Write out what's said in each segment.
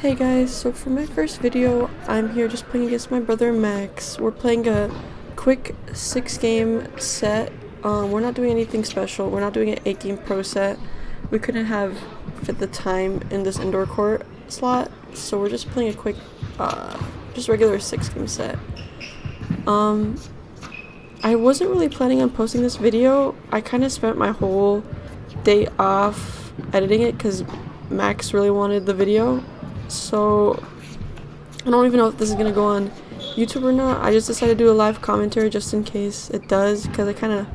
Hey guys, so for my first video, I'm here just playing against my brother Max. We're playing a quick 6-game set. We're not doing anything special. We're not doing an 8-game pro set. We couldn't have fit the time in this indoor court slot, so we're just playing a quick, just regular 6-game set. I wasn't really planning on posting this video. I kind of spent my whole day off editing it because Max really wanted the video. So I don't even know if this is gonna go on YouTube or not. I just decided to do a live commentary just in case it does, because I kind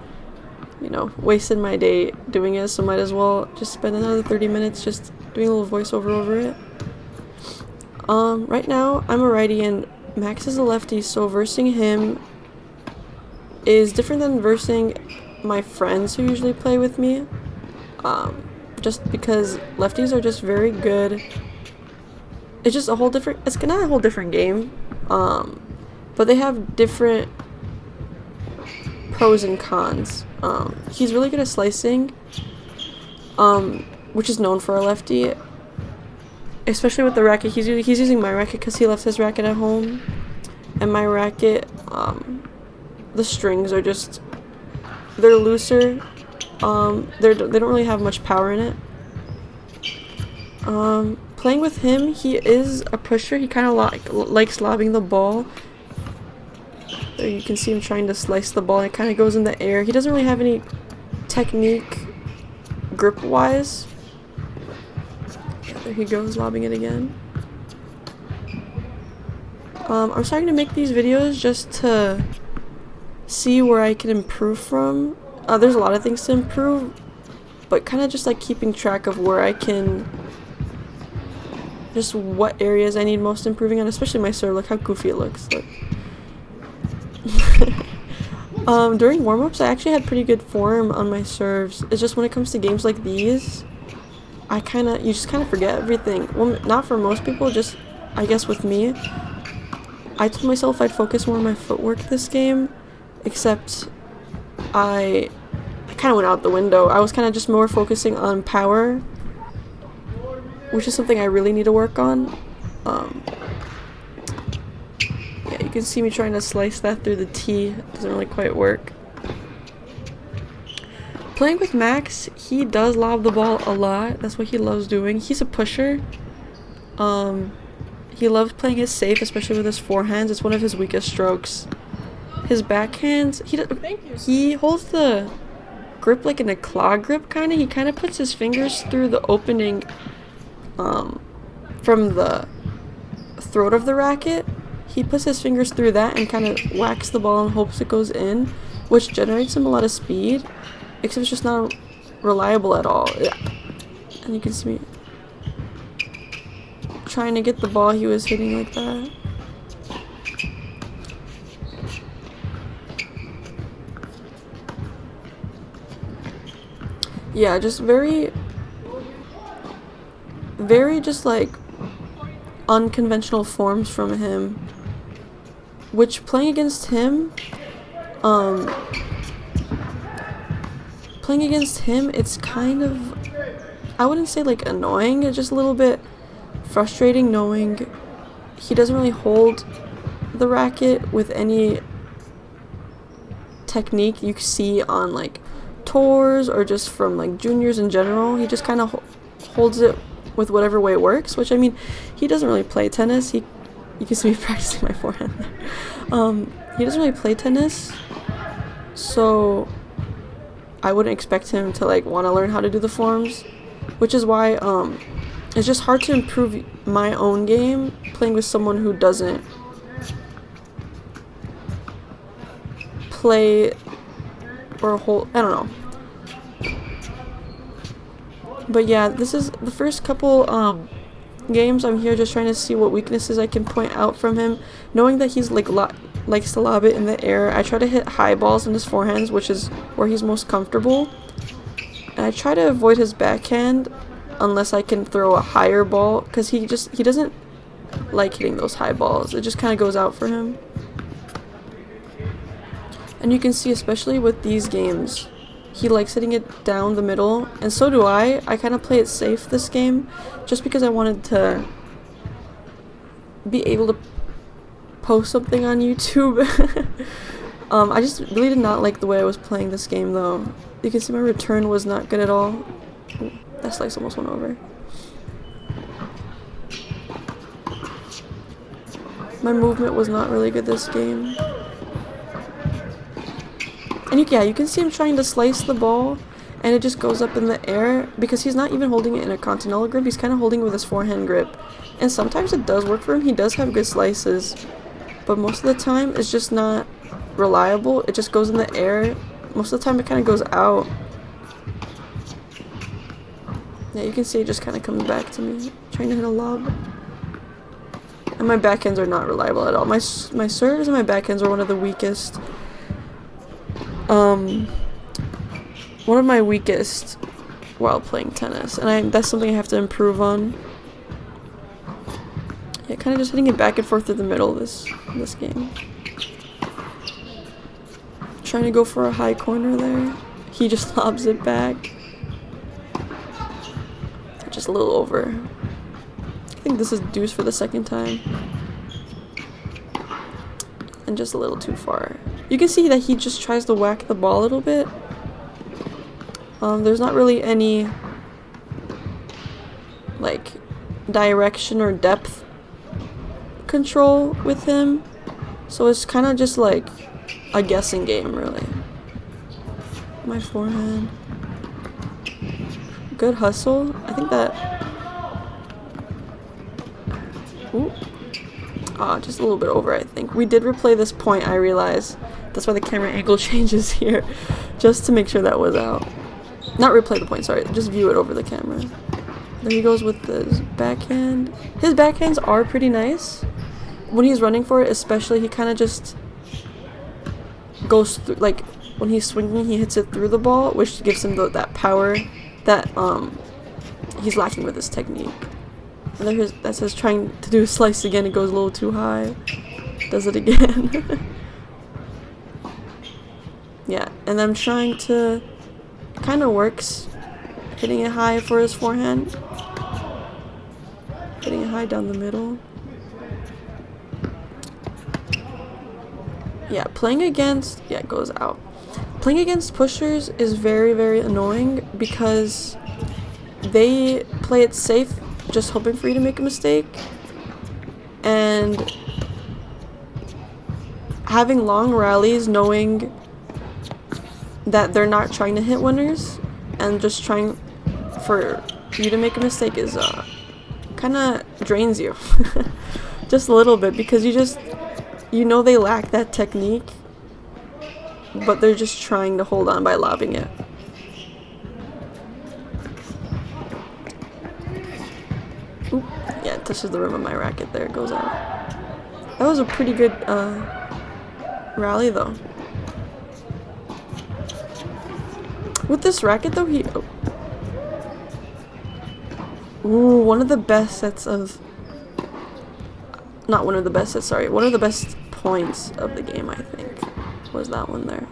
of, wasted my day doing it, so might as well just spend another 30 minutes just doing a little voiceover over it. Right now I'm a righty and Max is a lefty, so versing him is different than versing my friends who usually play with me. Just because lefties are just very good. It's just a whole different, it's not a whole different game, but they have different pros and cons. He's really good at slicing, which is known for a lefty, especially with the racket. He's using my racket because he left his racket at home, and my racket, the strings are just, they're looser, they don't really have much power in it. Playing with him, he is a pusher. He kind of likes lobbing the ball. There you can see him trying to slice the ball. It kind of goes in the air. He doesn't really have any technique grip-wise. There he goes, lobbing it again. I'm starting to make these videos just to see where I can improve from. There's a lot of things to improve, but kind of just like keeping track of where I can, just what areas I need most improving on, especially my serve. Look how goofy it looks. Look. During warmups, I actually had pretty good form on my serves. It's just when it comes to games like these, you just kind of forget everything. Well, not for most people, just I guess with me. I told myself I'd focus more on my footwork this game, except I kind of went out the window. I was kind of just more focusing on power, which is something I really need to work on. Yeah, you can see me trying to slice that through the tee. It doesn't really quite work. Playing with Max, he does lob the ball a lot. That's what he loves doing. He's a pusher. He loves playing it safe, especially with his forehands. It's one of his weakest strokes. His backhands, he holds the grip like in a claw grip, kind of. He kind of puts his fingers through the opening from the throat of the racket. He puts his fingers through that and kind of whacks the ball and hopes it goes in, which generates him a lot of speed, except it's just not reliable at all. Yeah. And you can see me trying to get the ball he was hitting like that. Yeah, just very just like unconventional forms from him, which playing against him, it's kind of, I wouldn't say like annoying, it's just a little bit frustrating knowing he doesn't really hold the racket with any technique you see on like tours or just from like juniors in general. He just kind of holds it with whatever way it works, which I mean, he doesn't really play tennis. You can see me practicing my forehand there. He doesn't really play tennis, so I wouldn't expect him to like want to learn how to do the forms, which is why it's just hard to improve my own game playing with someone who doesn't play or hold, I don't know. But yeah, this is the first couple games. I'm here just trying to see what weaknesses I can point out from him, knowing that he's like likes to lob it in the air. I try to hit high balls in his forehands, which is where he's most comfortable, and I try to avoid his backhand unless I can throw a higher ball, because he doesn't like hitting those high balls. It just kind of goes out for him. And you can see, especially with these games, he likes hitting it down the middle, and so do I. I kind of play it safe this game, just because I wanted to be able to post something on YouTube. I just really did not like the way I was playing this game though. You can see my return was not good at all. Ooh, that slice almost went over. My movement was not really good this game. And you can see him trying to slice the ball, and it just goes up in the air because he's not even holding it in a continental grip. He's kind of holding it with his forehand grip. And sometimes it does work for him. He does have good slices, but most of the time it's just not reliable. It just goes in the air. Most of the time it kind of goes out. Yeah, you can see it just kind of comes back to me, trying to hit a lob. And my backhands are not reliable at all. My serves and my backhands are one of the weakest. One of my weakest while playing tennis, and that's something I have to improve on. Yeah, kind of just hitting it back and forth through the middle this game. Trying to go for a high corner there. He just lobs it back. Just a little over. I think this is deuce for the second time. And just a little too far. You can see that he just tries to whack the ball a little bit. There's not really any like direction or depth control with him, so it's kind of just like a guessing game, really. My forehand, good hustle. I think that. Ooh. Just a little bit over, I think. We did replay this point, I realize. That's why the camera angle changes here, just to make sure that was out. Not replay the point, sorry, just view it over the camera. There he goes with his backhand. His backhands are pretty nice. When he's running for it, especially, he kind of just goes through, like, when he's swinging, he hits it through the ball, which gives him that power that he's lacking with his technique. And that's his trying to do a slice again. It goes a little too high. Does it again. Yeah, and I'm trying to. Kind of works. Hitting it high for his forehand. Hitting it high down the middle. Yeah, playing against. Yeah, it goes out. Playing against pushers is very, very annoying because they play it safe, just hoping for you to make a mistake, and having long rallies knowing that they're not trying to hit winners and just trying for you to make a mistake is kind of drains you just a little bit, because you know they lack that technique, but they're just trying to hold on by lobbing it. Oop. Yeah, it touches the rim of my racket there. It goes out. That was a pretty good rally, though. With this racket, though, Ooh, one of the best sets of... Not one of the best sets, sorry. One of the best points of the game, I think, was that one there.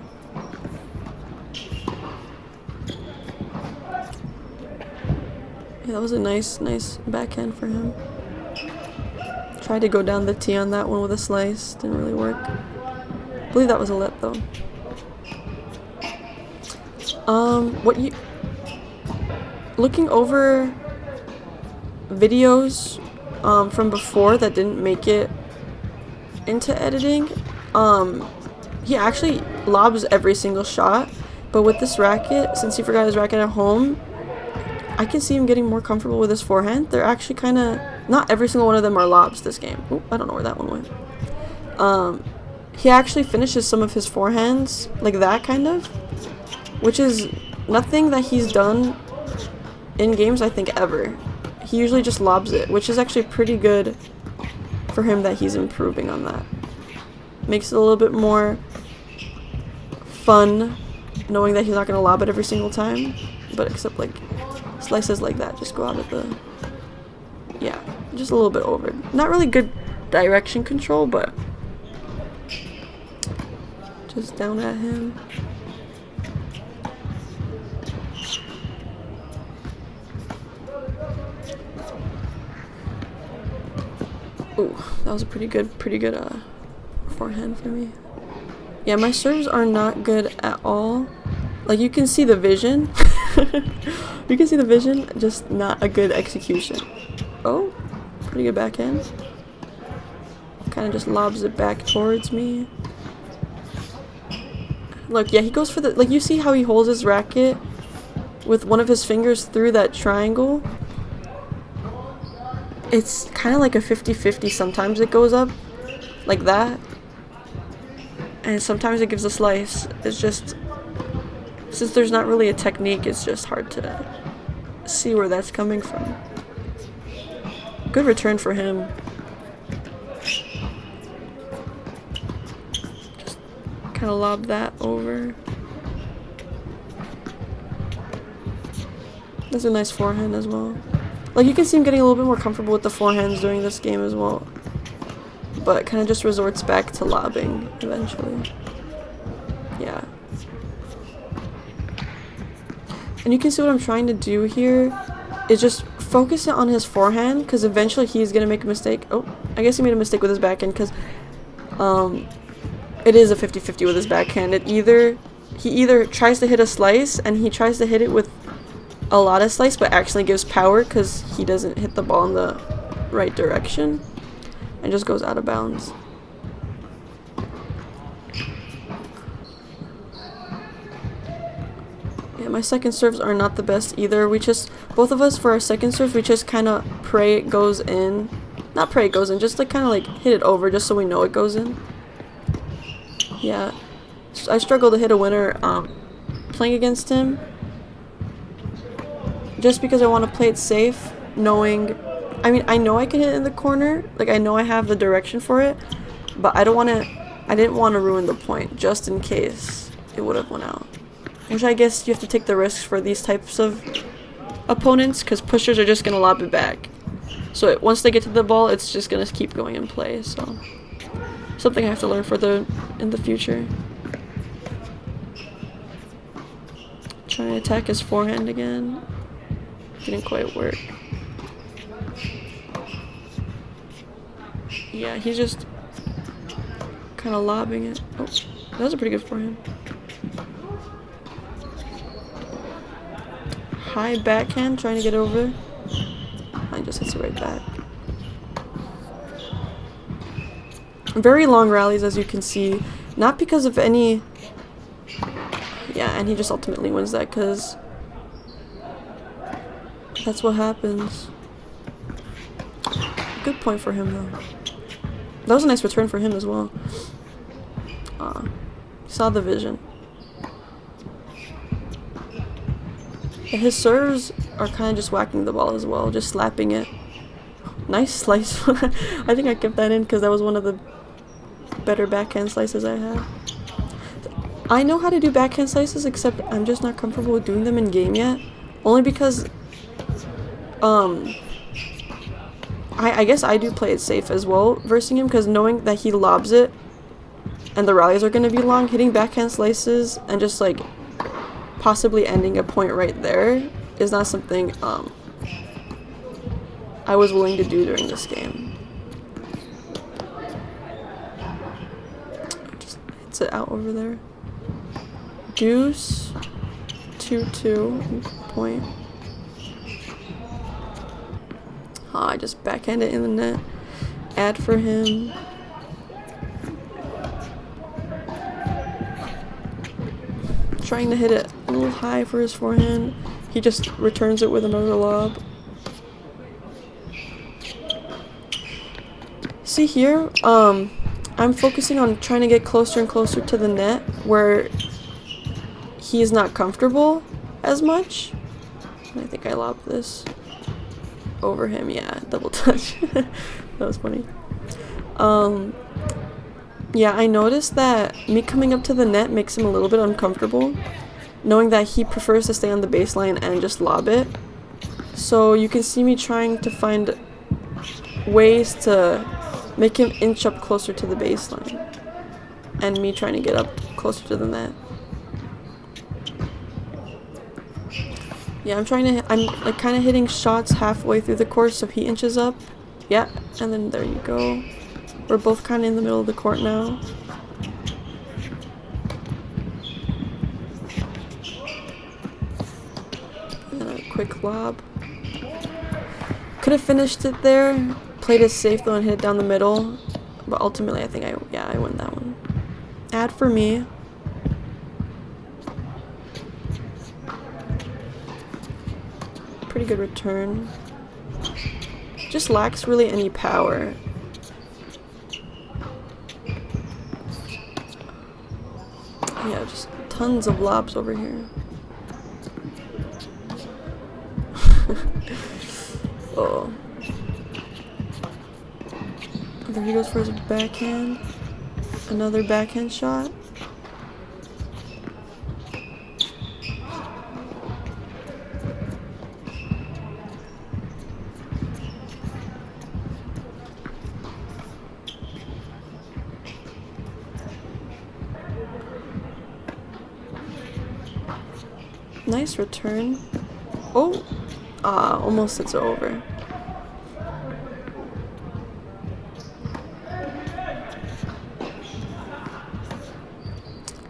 Yeah, that was a nice backhand for him. Tried to go down the tee on that one with a slice. Didn't really work. I believe that was a let, though. Looking over videos from before that didn't make it into editing, he actually lobs every single shot, but with this racket, since he forgot his racket at home, I can see him getting more comfortable with his forehand. They're actually kind of, not every single one of them are lobs this game. Oop, I don't know where that one went. He actually finishes some of his forehands like that, kind of, which is nothing that he's done in games, I think, ever. He usually just lobs it, which is actually pretty good for him that he's improving on that. Makes it a little bit more fun knowing that he's not going to lob it every single time, but except like slices like that just go out at the, yeah, just a little bit over. Not really good direction control, but just down at him. Ooh, that was a pretty good forehand for me. Yeah, my serves are not good at all. Like, you can see the vision. You can see the vision, just not a good execution. Oh, pretty good backhand. Kind of just lobs it back towards me. Look, yeah, he goes for the, like, you see how he holds his racket with one of his fingers through that triangle? It's kind of like a 50-50. Sometimes it goes up like that, and sometimes it gives a slice. It's just, since there's not really a technique, it's just hard to see where that's coming from. Good return for him. Just kind of lob that over. That's a nice forehand as well. Like, you can see him getting a little bit more comfortable with the forehands during this game as well. But kind of just resorts back to lobbing eventually. Yeah. And you can see what I'm trying to do here is just focus it on his forehand, because eventually he's going to make a mistake. Oh, I guess he made a mistake with his backhand, because it is a 50-50 with his backhand. He either tries to hit a slice, and he tries to hit it with a lot of slice, but actually gives power because he doesn't hit the ball in the right direction and just goes out of bounds. Yeah, my second serves are not the best either. Both of us, for our second serve, we just kind of pray it goes in. Not pray it goes in, just like kind of like hit it over just so we know it goes in. Yeah, I struggle to hit a winner playing against him. Just because I want to play it safe, knowing, I mean, I know I can hit it in the corner, like I know I have the direction for it, but I didn't want to ruin the point, just in case it would have went out. Which I guess you have to take the risks for these types of opponents, because pushers are just going to lob it back. So once they get to the ball, it's just going to keep going in play, so something I have to learn in the future. Trying to attack his forehand again. Didn't quite work. Yeah, he's just kind of lobbing it. Oh, that was a pretty good forehand. High backhand, trying to get over. I just hits it right back. Very long rallies, as you can see. Not because of any... Yeah, and he just ultimately wins that because that's what happens. Good point for him, though. That was a nice return for him as well. Saw the vision. Yeah, his serves are kind of just whacking the ball as well, just slapping it. Nice slice. I think I kept that in because that was one of the better backhand slices I had. I know how to do backhand slices, except I'm just not comfortable with doing them in game yet. Only because, I guess I do play it safe as well, versing him, because knowing that he lobs it, and the rallies are going to be long, hitting backhand slices, and just, like, possibly ending a point right there is not something, I was willing to do during this game. Just hits it out over there. Deuce, 2-2, point. I just backhand it in the net. Add for him. Trying to hit it a little high for his forehand. He just returns it with another lob. See here, I'm focusing on trying to get closer and closer to the net where he's not comfortable as much. I think I lobbed this over him. Yeah, double touch. That was funny. Yeah, I noticed that me coming up to the net makes him a little bit uncomfortable, knowing that he prefers to stay on the baseline and just lob it. So you can see me trying to find ways to make him inch up closer to the baseline, and me trying to get up closer to the net. Yeah, I'm like kind of hitting shots halfway through the course so he inches up, Yeah, and then there you go. We're both kind of in the middle of the court now. And then a quick lob. Could have finished it there. Played it safe though and hit it down the middle. But ultimately, I think I win that one. Ad for me. Pretty good return. Just lacks really any power. Yeah, just tons of lobs over here. Oh. There he goes for his backhand. Another backhand shot. Nice return. Oh! Almost sits it over.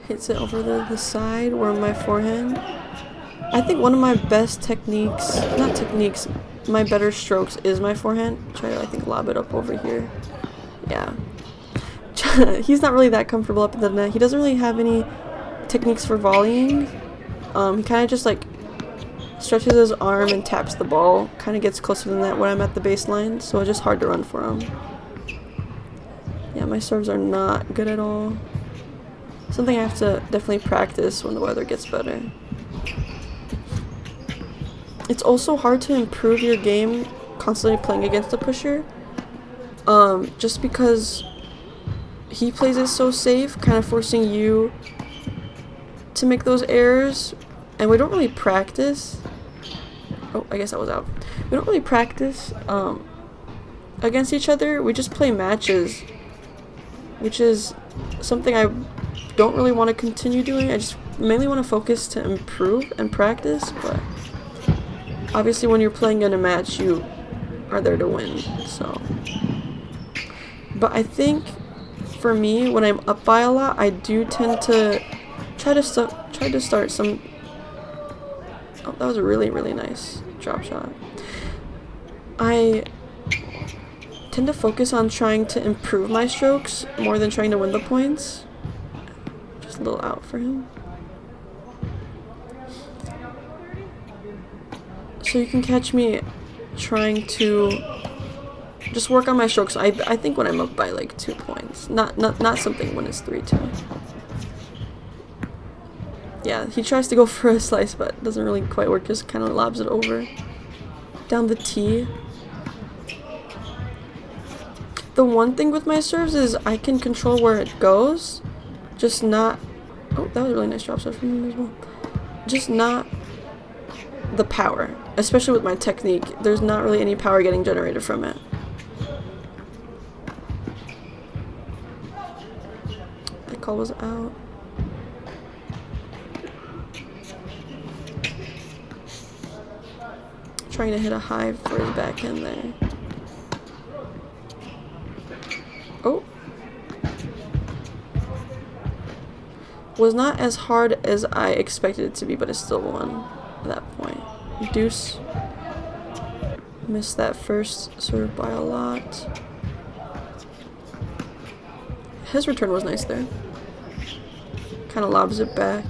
Hits it over the side or my forehand. I think one of my best techniques, not techniques, my better strokes is my forehand. Try to, I think, lob it up over here. Yeah. He's not really that comfortable up in the net. He doesn't really have any techniques for volleying. He kind of just like stretches his arm and taps the ball. Kind of gets closer than that when I'm at the baseline, so it's just hard to run for him. Yeah, my serves are not good at all. Something I have to definitely practice when the weather gets better. It's also hard to improve your game constantly playing against a pusher. Just because he plays it so safe, kind of forcing you to make those errors, and we don't really practice. Oh, I guess that was out. We don't really practice against each other. We just play matches, which is something I don't really want to continue doing. I just mainly want to focus to improve and practice, but obviously when you're playing in a match, you are there to win, so. But I think for me, when I'm up by a lot, I do tend to try to start some. Oh, that was a really, really nice drop shot. I tend to focus on trying to improve my strokes more than trying to win the points. Just a little out for him. So you can catch me trying to just work on my strokes. I think when I'm up by like 2 points, not something when it's 3-2. Yeah, he tries to go for a slice, but it doesn't really quite work. Just kind of lobs it over down the tee. The one thing with my serves is I can control where it goes, just not. Oh, that was a really nice drop shot from him as well. Just not the power, especially with my technique. There's not really any power getting generated from it. That call was out. Trying to hit a high for his backhand there. Oh. Was not as hard as I expected it to be, but it still won at that point. Deuce. Missed that first serve by a lot. His return was nice there. Kind of lobs it back.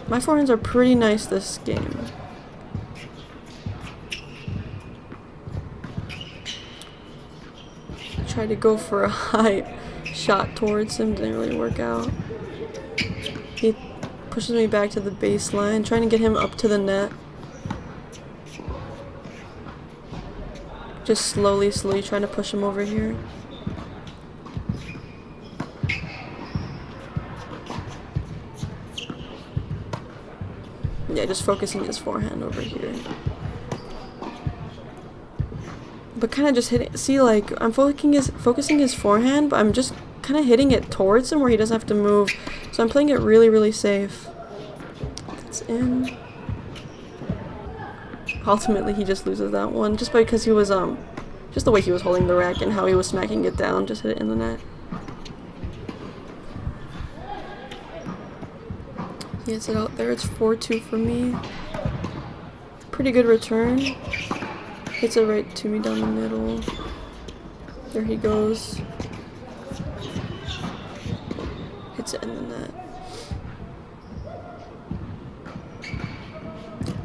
My forehands are pretty nice this game. Tried to go for a high shot towards him, didn't really work out. He pushes me back to the baseline, trying to get him up to the net. Just slowly trying to push him over here. Yeah, just focusing his forehand over here. But kind of just hitting, see, like, I'm focusing his forehand, but I'm just kind of hitting it towards him where he doesn't have to move. So I'm playing it really, really safe. That's in. ultimately he just loses that one just because he was just the way he was holding the rack and how he was smacking it down, just hit it in the net. He hits it out there. It's 4-2 for me. Pretty good return. Hits it right to me down the middle. There he goes. Hits it in the net.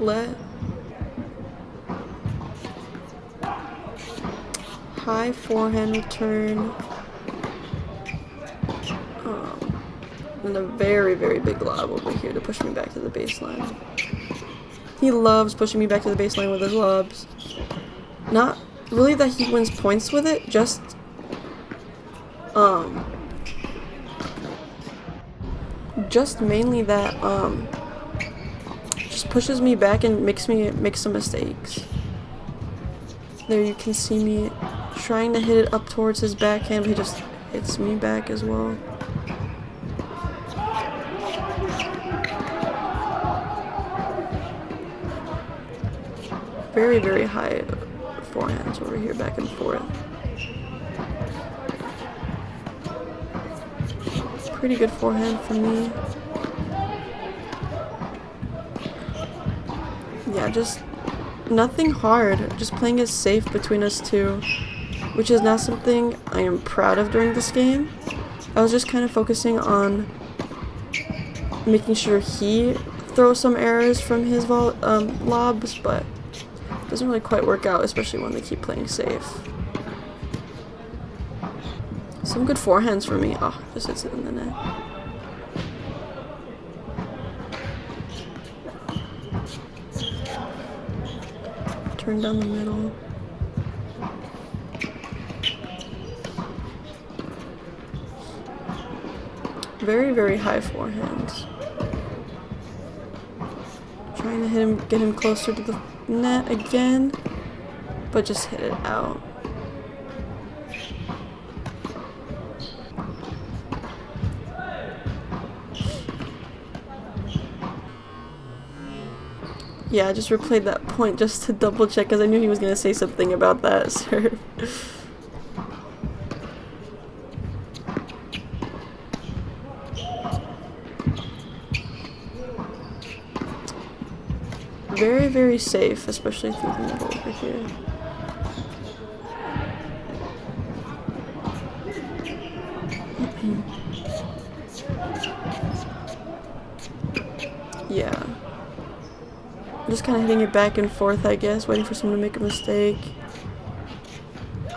Let. High forehand return. And a very, very big lob over here to push me back to the baseline. He loves pushing me back to the baseline with his lobs. Not really that he wins points with it, just mainly that just pushes me back and makes me make some mistakes. There you can see me trying to hit it up towards his backhand, but he just hits me back as well. Very, very high forehands over here, back and forth. Pretty good forehand for me. Yeah, just nothing hard. Just playing it safe between us two, which is not something I am proud of during this game. I was just kind of focusing on making sure he throws some errors from his lobs, but it doesn't really quite work out, especially when they keep playing safe. Some good forehands for me. Oh, just hits it in the net. Turn down the middle. Very, very high forehands. Trying to get him closer to the net again, but just hit it out. Yeah, I just replayed that point just to double check because I knew he was going to say something about that serve. Very, very safe, especially through the middle over here. Yeah. Just kind of hitting it back and forth, I guess, waiting for someone to make a mistake.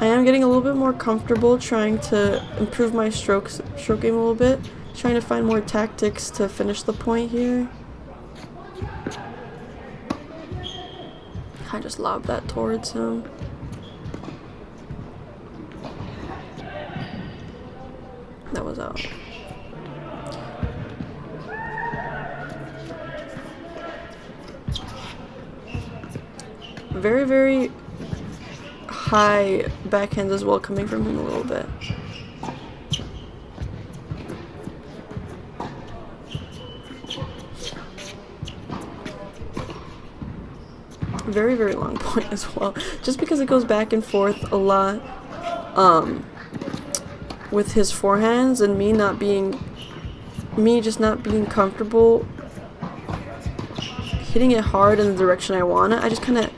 I am getting a little bit more comfortable trying to improve my stroke game a little bit. Trying to find more tactics to finish the point here. I just lobbed that towards him. That was out. Very, very high backhands as well, coming from him a little bit. Very, very long point as well, just because it goes back and forth a lot with his forehands and me just not being comfortable hitting it hard in the direction I want it. I just kind of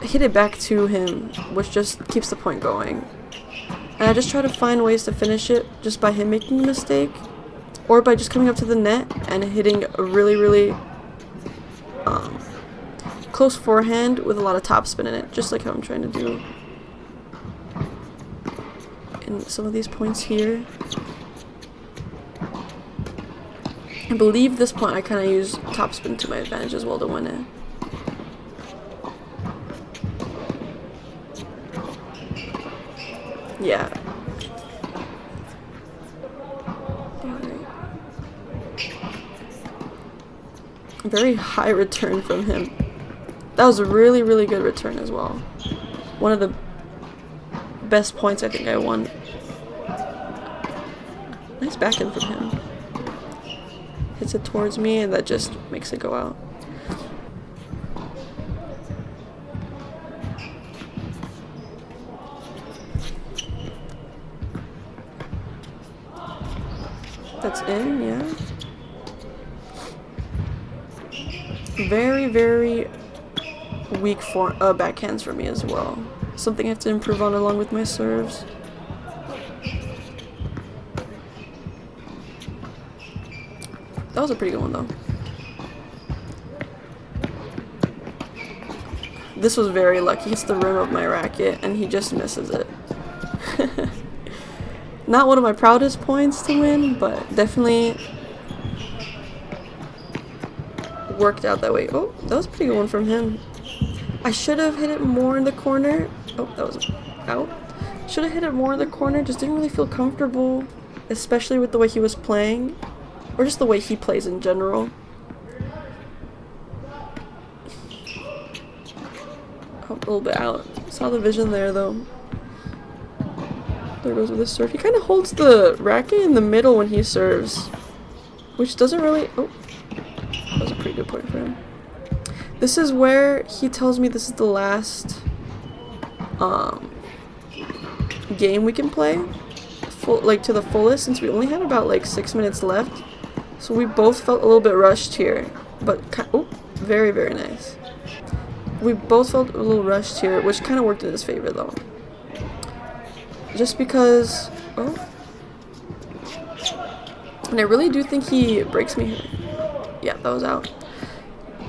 hit it back to him, which just keeps the point going. And I just try to find ways to finish it just by him making a mistake, or by just coming up to the net and hitting a really, really close forehand with a lot of topspin in it, just like how I'm trying to do in some of these points here. I believe this point I kind of use topspin to my advantage as well to win it. Yeah. Alright. Very high return from him. That was a really, really good return as well. One of the best points I think I won. Nice backhand from him. Hits it towards me and that just makes it go out. that's in, yeah. Very, very weak backhands for me as well. Something I have to improve on along with my serves. That was a pretty good one though. This was very lucky. It's the rim of my racket and he just misses it. Not one of my proudest points to win, but definitely worked out that way. Oh, that was a pretty good one from him. I should have hit it more in the corner. Oh, that was out. Should have hit it more in the corner. Just didn't really feel comfortable, especially with the way he was playing, or just the way he plays in general. Oh, a little bit out. Saw the vision there though. There goes with his serve. He kind of holds the racket in the middle when he serves, which doesn't really... Oh, that was a pretty good point for him. This is where he tells me this is the last game we can play, to the fullest, since we only had about like 6 minutes left. So we both felt a little bit rushed here, but oh, very, very nice. We both felt a little rushed here, which kind of worked in his favor though. Just because, oh, and I really do think he breaks me here. Yeah, that was out.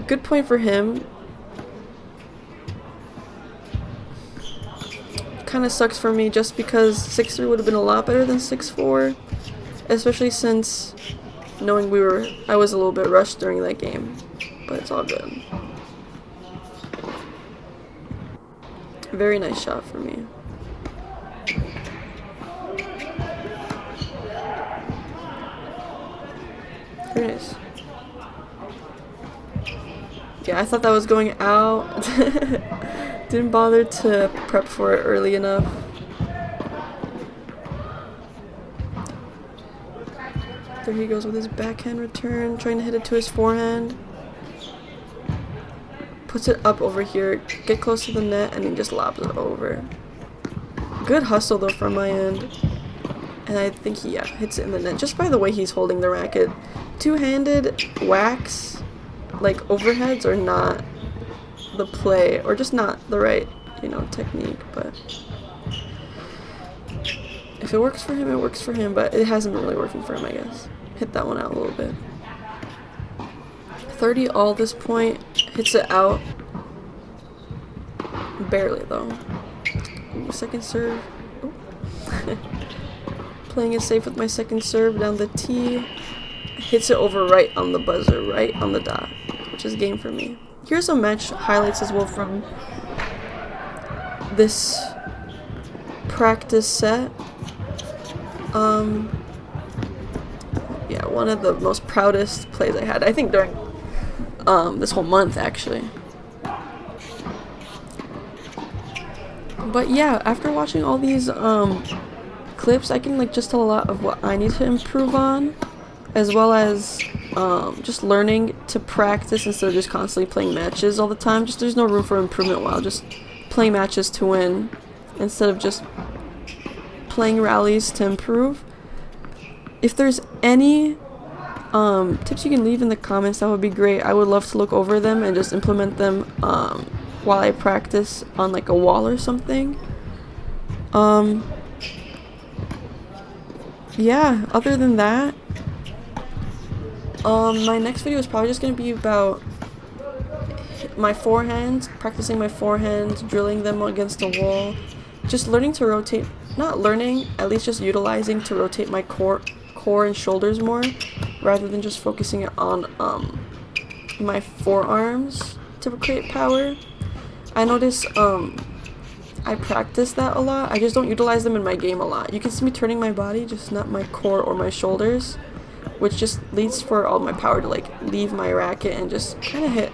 Good point for him. Kind of sucks for me just because 6-3 would have been a lot better than 6-4, especially since knowing I was a little bit rushed during that game, but it's all good. Very nice shot for me. Very nice. Yeah, I thought that was going out. Didn't bother to prep for it early enough. There he goes with his backhand return, trying to hit it to his forehand. Puts it up over here, get close to the net, and he just lobs it over. Good hustle though from my end. And I think he hits it in the net just by the way he's holding the racket. Two-handed whacks, like overheads, are not the play, or just not the right, technique, but if it works for him, it works for him, but it hasn't been really working for him, I guess. Hit that one out a little bit. 30 all this point, hits it out. Barely though. Ooh, second serve. Playing it safe with my second serve down the tee. Hits it over right on the buzzer, right on the dot, which is game for me. Here's some match highlights as well from this practice set. Yeah, one of the most proudest plays I had, I think, during this whole month, actually. But yeah, after watching all these clips, I can just tell a lot of what I need to improve on, as well as just learning to practice instead of just constantly playing matches all the time. Just there's no room for improvement while just playing matches to win instead of just playing rallies to improve. If there's any tips you can leave in the comments, that would be great. I would love to look over them and just implement them while I practice on a wall or something. Yeah, other than that, my next video is probably just going to be about my forehands, practicing my forehands, drilling them against the wall, just learning to rotate, not learning, at least just utilizing to rotate my core and shoulders more, rather than just focusing on my forearms to create power. I notice I practice that a lot. I just don't utilize them in my game a lot. You can see me turning my body, just not my core or my shoulders, which just leads for all my power to leave my racket and just kind of hit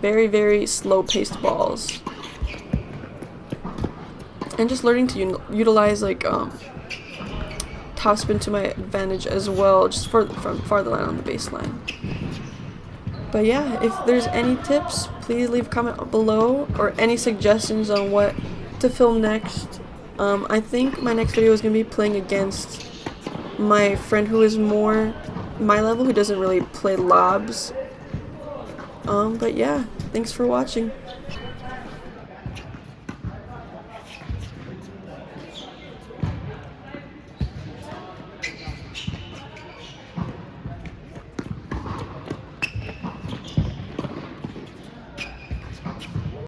very, very slow-paced balls. And just learning to utilize topspin to my advantage as well, just from farther line on the baseline. But yeah, if there's any tips, please leave a comment below, or any suggestions on what to film next. I think my next video is going to be playing against my friend who is more my level, who doesn't really play lobs. But yeah, thanks for watching.